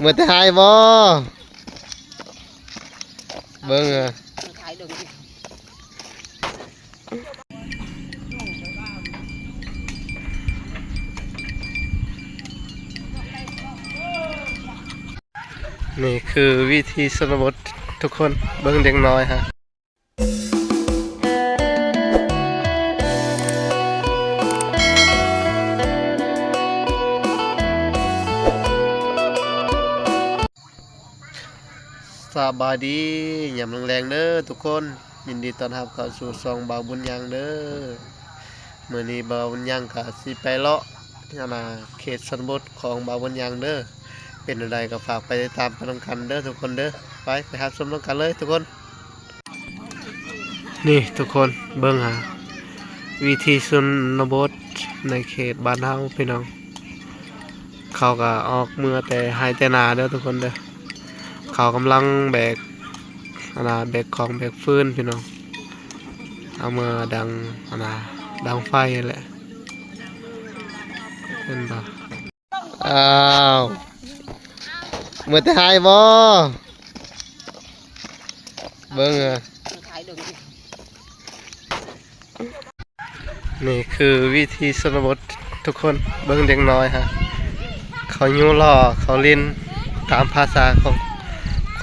เมื่อถ่ายบ่เบิ่งอ่ะนี่คือวิธีชนบททุกคนเบิ่งเด็กน้อยฮะสบายดียามแรงๆเด้อทุกคนยินดีต้อนรับเข้าสู่ช่องบ่าวบุญยังเด้อมื้อนี้บ่าวบุญยังก็สิไปเลาะเขตชนบทของบ่าวบุญยังเด้อเป็นอะไรก็ฝากไปติดตามกันกันเด้อทุกคนเด้อไปรับชมกันเลยทุกคนนี่ทุกคนเบิ่งหาวิธีชนบทในเขตบ้านเฮาพี่น้องเขาก็ออกเมื่อแต่หายแต่นาเด้อทุกคนเด้อเขากำลังแบกแบกของแบกฟืนพี่น้องเอามาดังไฟแหละเห็นป่ะอ้าวเมื่อถ่ายบ่เบิ่งอ่ะนี่คือวิธีชนบททุกคนเบิ่งเด็กน้อยฮะเขายู่ล่อเขาเล่นตามภาษาของ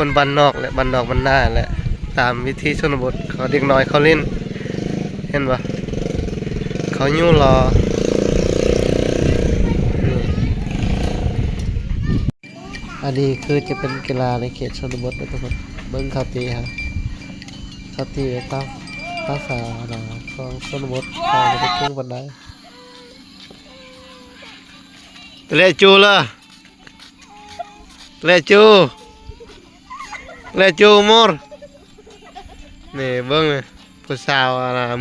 คนบ้านนอกและบ้านนอกบ้านนาแหละตามวิธีชนบทเขาเด็กน้อยเขาเล่นเห็นปะเขายู่รออันนี้คือจะเป็นกีฬาในเขตชนบทนะทุกคนเบิ้งเขาตีฮะเขาตีไปตามภาษาของชนบทเขาไม่ได้เก่งปานใดเลจูเลยเลจูมอร์นี่เบิ้งผู้สาว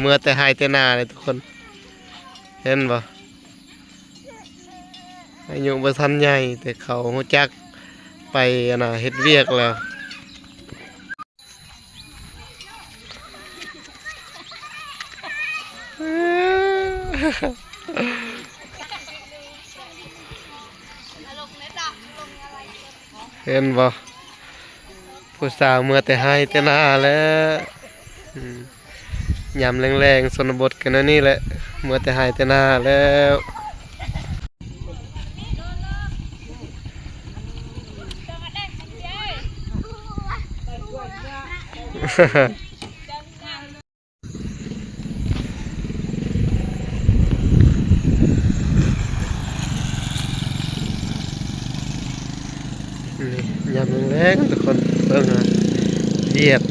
เมื่อแต่หายแต่นาเลยทุกคนเห็นปะอายุบ่ทันใหญ่แต่เขาฮู้จักไปเฮ็ดเวียกแล้วเห็นปะผู้สาวเมื่อแต่หายแต่นาแล้วยามแรงๆชนบทกันนี่แหละเมื่อแต่หายแต่นาแล้วยามแรงทุกคนเบิ่งเวียด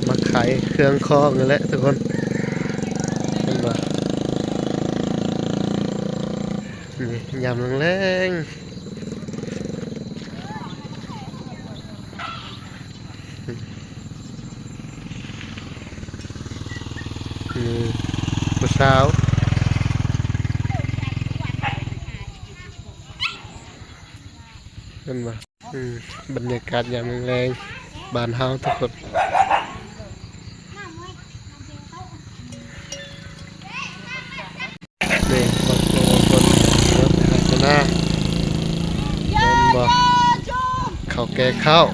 มาขายเครื่องคองนี่แหละทุกคนเห็นบ่นี่ยามแรงนี่ผู้สาวเห็นบ่บรรยากาศยามแรงบ้านเฮาทุกคนนี่บางคนรถหายไปหน้าเห็นบ่เขาแก่ข้าว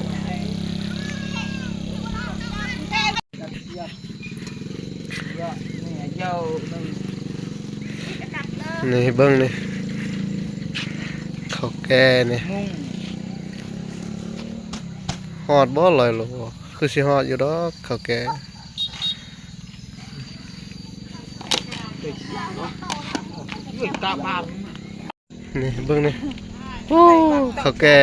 นี่เบิ้งนี่เขาแก่นี่ฮอดบ่ลอยโลคือสิฮอดอยู่ดอกเขาแก่นี่เบิ้งนี่โอ้เขาแก่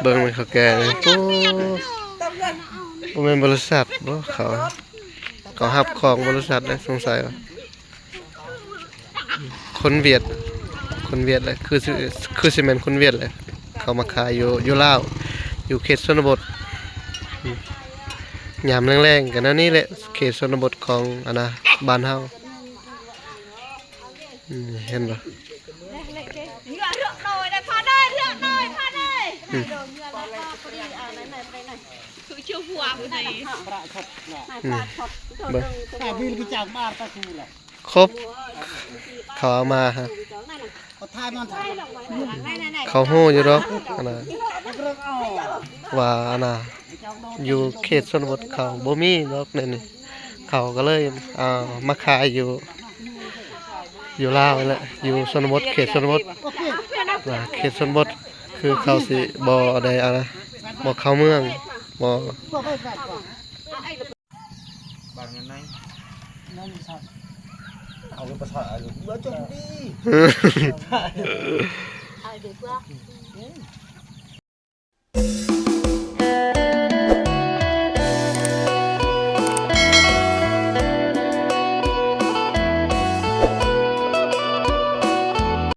เบิ่งมันเขาแก่เลยโอ้เป็นบริษัทบ่เขาหับของบริษัทเลยสงสัยว่าคนเวียดเลยคือซีเมนต์คนเวียดเลยเขามาขายอยู่ลาวอยู่เขตชนบทยามแรงๆกันนั่นนี่แหละเขตชนบทของบ้านเฮาเห็นปะคือเชื่อหัว ประชดแหละ เบิ่ง แต่วิลกิจจากบ้านตะคูแหละ ครบเขาเอามาฮะ เขาทายมันถ่าย เขาฮู้อยู่ดอกอันน่ะ เรื่องเอา ว่าอันน่ะอยู่เขตชนบทเขาบ่มีดอกนั่นนี่เขาก็เลยมาขายอยู่ลาวนั่นแหละอยู่ชนบทเขตชนบท โอเค เขตชนบทคือเขาสิบ่ได้อะนะบ่เข้าเมืองบ่ ก็ไปแฝดก่อน บางเงินไหน นั่นสัตว์ เอาไปถ่ายเมื่อจบดี เ